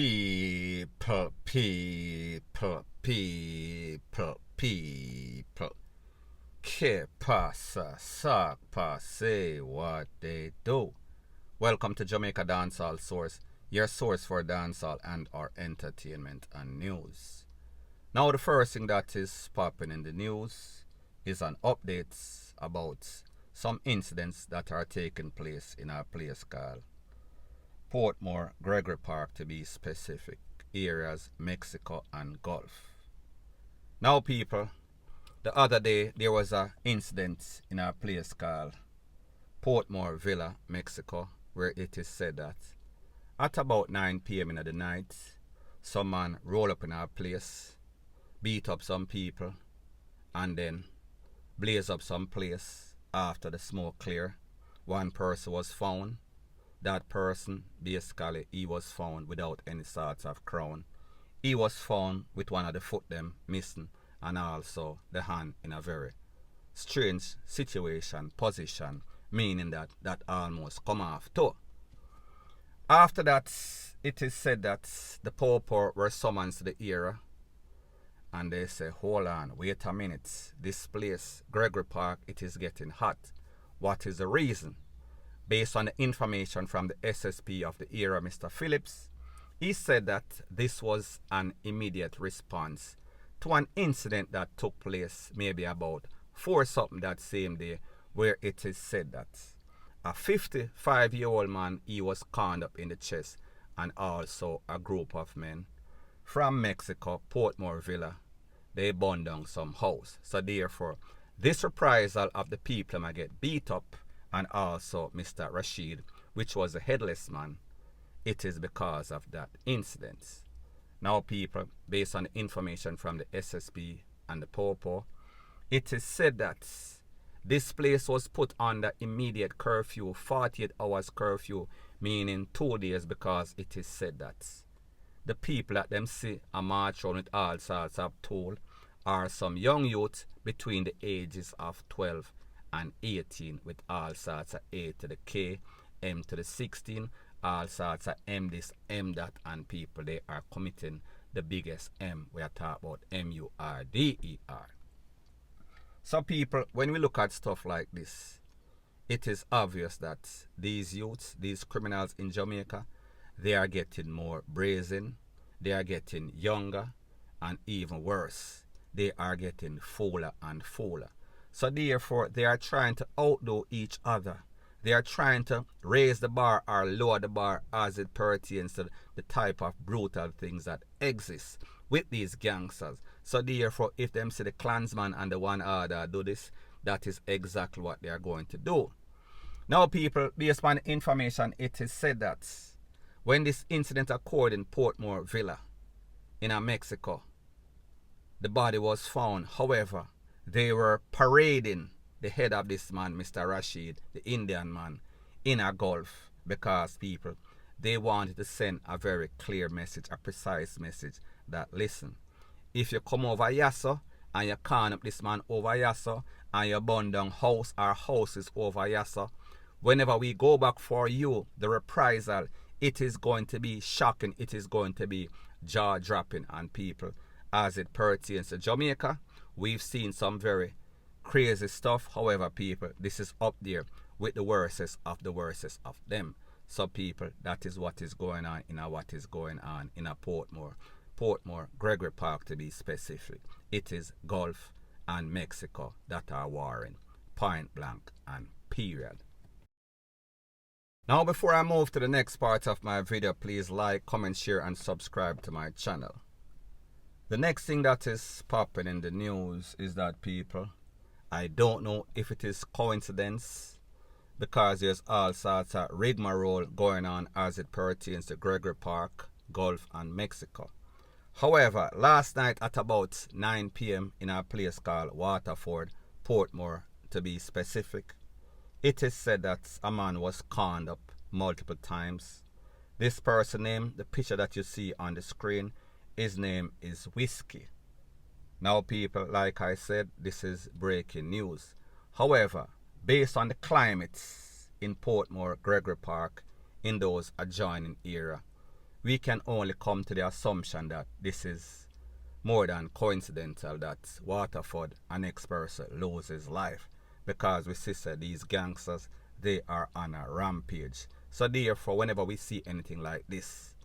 People, people, people, people. Que pasa, sac passe, what they do. Welcome to Jamaica Dancehall Source, your source for dancehall and our entertainment and news. Now the first thing that is popping in the news is an update about some incidents that are taking place in our place called Portmore, Gregory Park to be specific, areas Mexico and Gulf. Now people, the other day there was an incident in a place called Portmore Villa, Mexico, where it is said that at about 9 p.m. in the night, some man roll up in our place, beat up some people, and then blaze up some place. After the smoke clear, one person was found. That person, basically, he was found without any sorts of crown. He was found with one of the foot them missing and also the hand in a very strange situation, position, meaning that almost come off too. After that, it is said that the pauper were summoned to the area and they say, hold on, wait a minute, this place, Gregory Park, it is getting hot. What is the reason? Based on the information from the SSP of the area, Mr. Phillips, he said that this was an immediate response to an incident that took place maybe about 4 something that same day, where it is said that a 55-year-old man, he was cornered up in the chest, and also a group of men from Mexico, Portmore Villa, they burned down some house. So therefore, this reprisal of the people might get beat up, and also Mr. Rashid, which was a headless man, it is because of that incident. Now people, based on the information from the SSP and the Popo, it is said that this place was put under immediate curfew, 48 hours curfew, meaning 2 days, because it is said that the people that them see a march on with all sorts of tool are some young youth between the ages of 12 and 18 with all sorts of A to the K, M to the 16, all sorts of M this, M that, and people, they are committing the biggest M. We are talking about MURDER. So people, when we look at stuff like this, it is obvious that these youths, these criminals in Jamaica, they are getting more brazen, they are getting younger, and even worse, they are getting fuller and fuller. So therefore, they are trying to outdo each other. They are trying to raise the bar or lower the bar as it pertains to the type of brutal things that exist with these gangsters. So therefore, if them see the Klansman and the Y3AR do this, that is exactly what they are going to do. Now people, based on the information, it is said that when this incident occurred in Portmore Villa in Mexico, the body was found. However, they were parading the head of this man, Mr. Rashid, the Indian man, in a Gulf, because people, they wanted to send a very clear message, a precise message that, listen, if you come over Yasso and you can up this man over Yasso and you burn down house or houses over Yasso, whenever we go back for you, the reprisal, it is going to be shocking, it is going to be jaw-dropping. And people, as it pertains to Jamaica, we've seen some very crazy stuff. However, people, this is up there with the worstest of the worstest of them. So people, that is what is going on in a Portmore, Gregory Park to be specific. It is Gulf and Mexico that are warring, point blank and period. Now before I move to the next part of my video, please like, comment, share and subscribe to my channel. The next thing that is popping in the news is that people, I don't know if it is coincidence, because there's all sorts of rigmarole going on as it pertains to Gregory Park, Gulf and Mexico. However, last night at about 9 p.m. in a place called Waterford, Portmore to be specific, it is said that a man was conned up multiple times. This person name, the picture that you see on the screen, his name is Whiskey. Now people, like I said, this is breaking news. However, based on the climates in Portmore, Gregory Park, in those adjoining area, we can only come to the assumption that this is more than coincidental that Waterford, an next person, loses life, because we see that these gangsters, they are on a rampage. So therefore, whenever we see anything like this,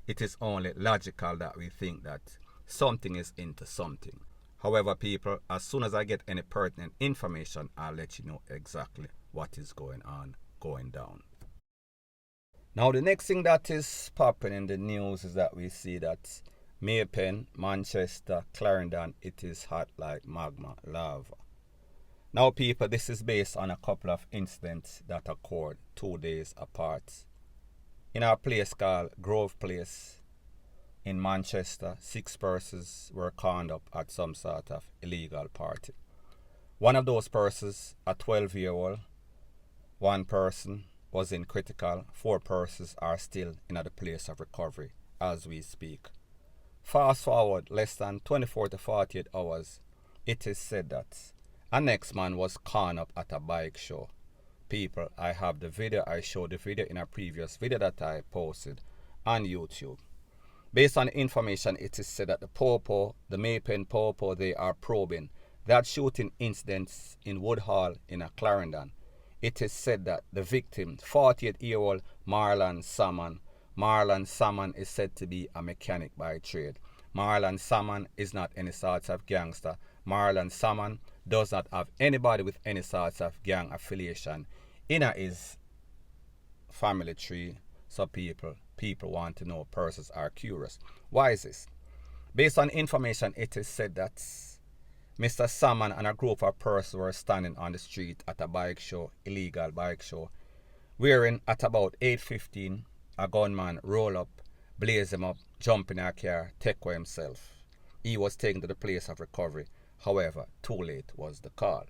it is only logical that we think that something is into something. However, people, as soon as I get any pertinent information, I'll let you know exactly what is going on, going down. Now, the next thing that is popping in the news is that we see that Maypen, Manchester, Clarendon, it is hot like magma lava. Now, people, this is based on a couple of incidents that occurred 2 days apart. In our place called Grove Place in Manchester, 6 persons were conned up at some sort of illegal party. One of those persons, a 12-year-old, one person was in critical, 4 persons are still in the place of recovery as we speak. Fast forward less than 24 to 48 hours, it is said that a next man was conned up at a bike show. People, I have the video, I showed the video in a previous video that I posted on YouTube. Based on information, it is said that the Popo, the Maypen Popo, they are probing that shooting incidents in Woodhall in a Clarendon. It is said that the victim, 48-year-old Marlon Salmon is said to be a mechanic by trade. Marlon Salmon is not any sort of gangster. Marlon Salmon does not have anybody with any sort of gang affiliation in his family tree. So people want to know, persons are curious. Why is this? Based on information, it is said that Mr. Salmon and a group of persons were standing on the street at a bike show, illegal bike show, wherein at about 8:15, a gunman roll up, blaze him up, jump in a car, take away himself. He was taken to the place of recovery. However, too late was the call.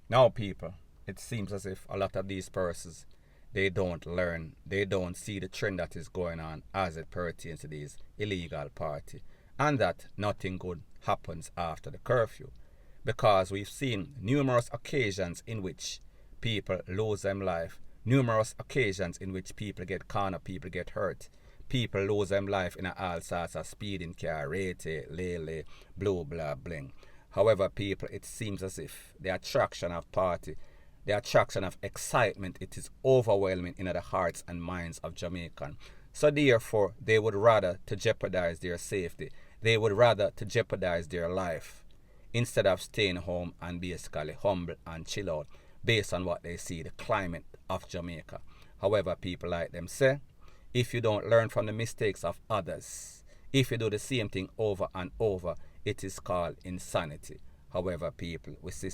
Now, people, it seems as if a lot of these persons, they don't learn, they don't see the trend that is going on as it pertains to these illegal party, and that nothing good happens after the curfew, because we've seen numerous occasions in which people lose their life, numerous occasions in which people get conned, people get hurt, people lose their life in all sorts of speeding car, rate, lele, blue, blah, bling. However, people, it seems as if the attraction of party, the attraction of excitement, it is overwhelming in the hearts and minds of Jamaican. So therefore, they would rather to jeopardize their safety. They would rather to jeopardize their life instead of staying home and basically humble and chill out based on what they see, the climate of Jamaica. However, people like them say, if you don't learn from the mistakes of others, if you do the same thing over and over, it is called insanity. However, people, we see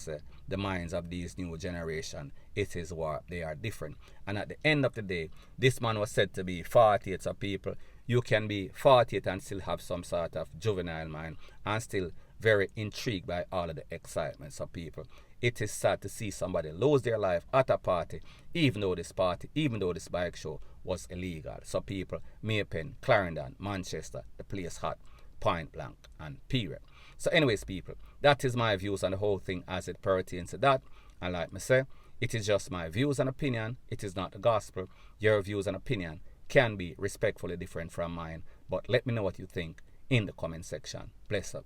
the minds of these new generation, it is what they are different. And at the end of the day, this man was said to be 48. So people, you can be 48 and still have some sort of juvenile mind and still very intrigued by all of the excitement. So people, it is sad to see somebody lose their life at a party, even though this bike show was illegal. So people, Maypen, Clarendon, Manchester, the place hot, point blank and period. So anyways, people, that is my views on the whole thing as it pertains to that. And like me say, it is just my views and opinion. It is not the gospel. Your views and opinion can be respectfully different from mine. But let me know what you think in the comment section. Bless up.